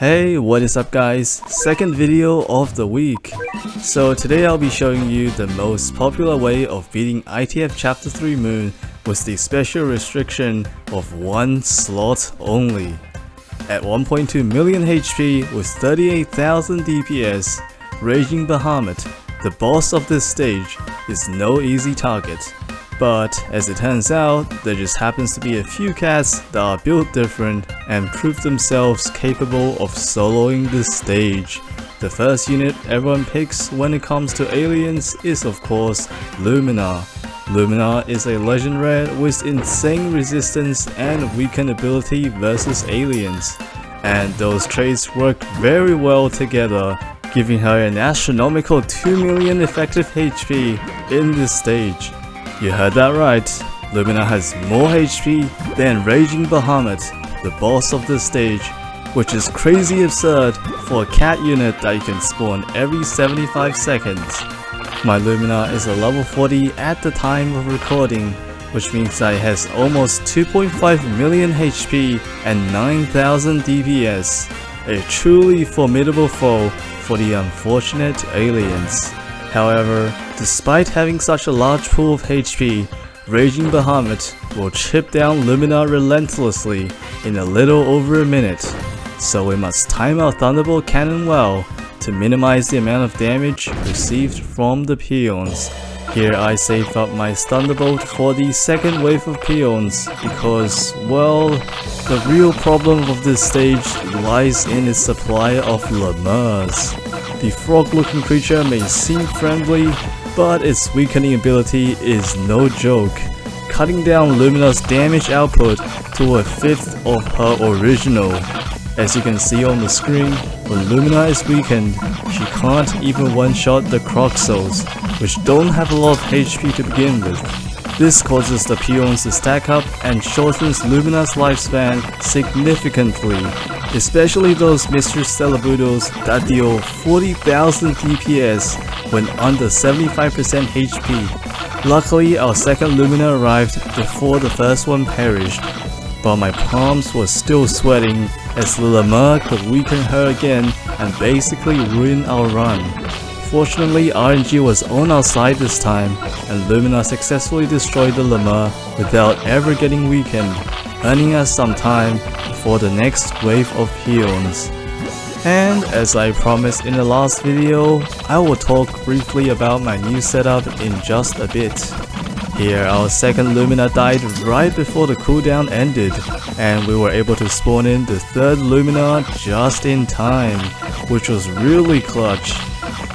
Hey, what is up guys? Second video of the week. So today I'll be showing you the most popular way of beating ITF Chapter 3 Moon with the special restriction of one slot only. At 1.2 million HP with 38,000 DPS, Raging Bahamut, the boss of this stage, is no easy target. But as it turns out, there just happens to be a few cats that are built different and prove themselves capable of soloing this stage. The first unit everyone picks when it comes to aliens is of course Lumina. Lumina is a legend rare with insane resistance and weakened ability versus aliens. And those traits work very well together, giving her an astronomical 2 million effective HP in this stage. You heard that right, Lumina has more HP than Raging Bahamut, the boss of this stage, which is crazy absurd for a cat unit that you can spawn every 75 seconds. My Lumina is a level 40 at the time of recording, which means that it has almost 2.5 million HP and 9,000 DPS, a truly formidable foe for the unfortunate aliens. However, despite having such a large pool of HP, Raging Bahamut will chip down Lumina relentlessly in a little over a minute, so we must time our Thunderbolt cannon well to minimize the amount of damage received from the peons. Here I save up my Thunderbolt for the second wave of peons because, well, the real problem of this stage lies in its supply of lemurs. The frog-looking creature may seem friendly, but its weakening ability is no joke, cutting down Lumina's damage output to a fifth of her original. As you can see on the screen, when Lumina is weakened, she can't even one-shot the Croxos, which don't have a lot of HP to begin with. This causes the peons to stack up and shortens Lumina's lifespan significantly, especially those Mr. Stellabudos that deal 40,000 DPS when under 75% HP. Luckily, our second Lumina arrived before the first one perished, but my palms were still sweating as the lemur could weaken her again and basically ruin our run. Fortunately, RNG was on our side this time, and Lumina successfully destroyed the lemur without ever getting weakened, earning us some time for the next wave of peons. And as I promised in the last video, I will talk briefly about my new setup in just a bit. Here our second Lumina died right before the cooldown ended, and we were able to spawn in the third Lumina just in time, which was really clutch.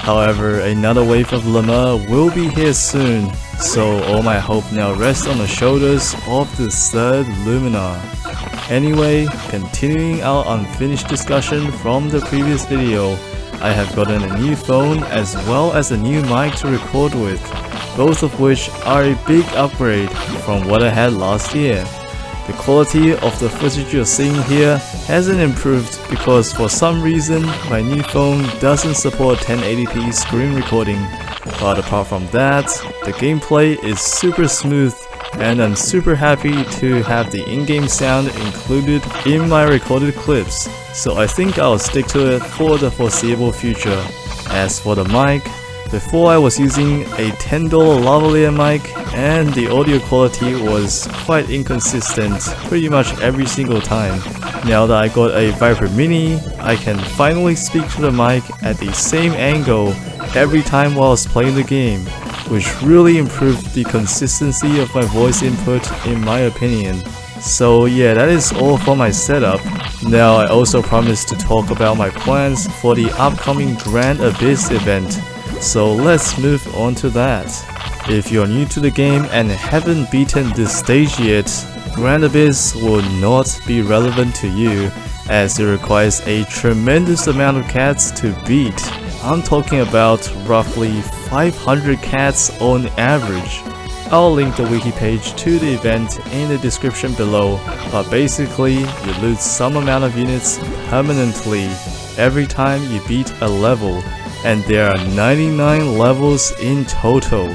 However, another wave of lemur will be here soon, so all my hope now rests on the shoulders of this third Lumina. Anyway, continuing our unfinished discussion from the previous video, I have gotten a new phone as well as a new mic to record with, both of which are a big upgrade from what I had last year. The quality of the footage you're seeing here hasn't improved because for some reason my new phone doesn't support 1080p screen recording, but apart from that, the gameplay is super smooth and I'm super happy to have the in-game sound included in my recorded clips, so I think I'll stick to it for the foreseeable future. As for the mic, before I was using a $10 lavalier mic and the audio quality was quite inconsistent pretty much every single time. Now that I got a Viper Mini, I can finally speak to the mic at the same angle every time whilst playing the game, which really improved the consistency of my voice input in my opinion. So yeah, that is all for my setup. Now I also promised to talk about my plans for the upcoming Grand Abyss event. So let's move on to that. If you're new to the game and haven't beaten this stage yet, Grand Abyss will not be relevant to you as it requires a tremendous amount of cats to beat. I'm talking about roughly 500 cats on average. I'll link the wiki page to the event in the description below, but basically you lose some amount of units permanently every time you beat a level, and there are 99 levels in total.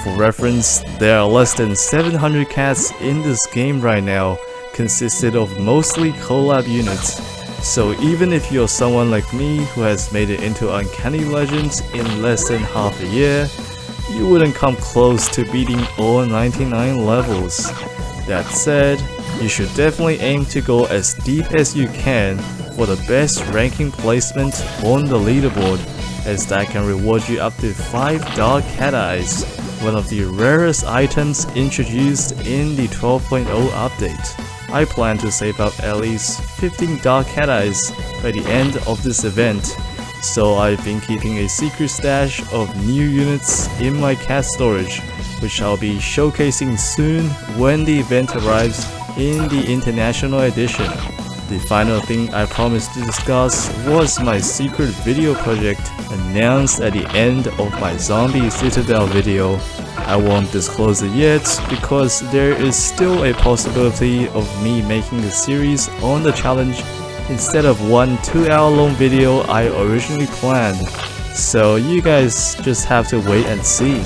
For reference, there are less than 700 cats in this game right now, consisted of mostly collab units, So even if you're someone like me who has made it into Uncanny Legends in less than half a year, you wouldn't come close to beating all 99 levels. That said, you should definitely aim to go as deep as you can for the best ranking placement on the leaderboard, as that can reward you up to 5 Dark Cat Eyes, one of the rarest items introduced in the 12.0 update. I plan to save up at least 15 Dark Cat Eyes by the end of this event, so I've been keeping a secret stash of new units in my cat storage, which I'll be showcasing soon when the event arrives in the International Edition. The final thing I promised to discuss was my secret video project announced at the end of my Zombie Citadel video. I won't disclose it yet because there is still a possibility of me making a series on the challenge instead of one 2-hour long video I originally planned. So you guys just have to wait and see.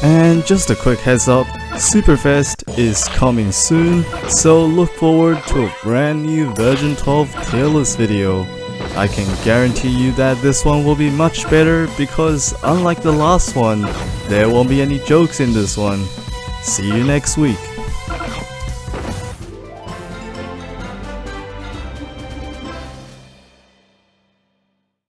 And just a quick heads up, Superfest is coming soon, so look forward to a brand new version 12 tier list video. I can guarantee you that this one will be much better because unlike the last one, there won't be any jokes in this one. See you next week.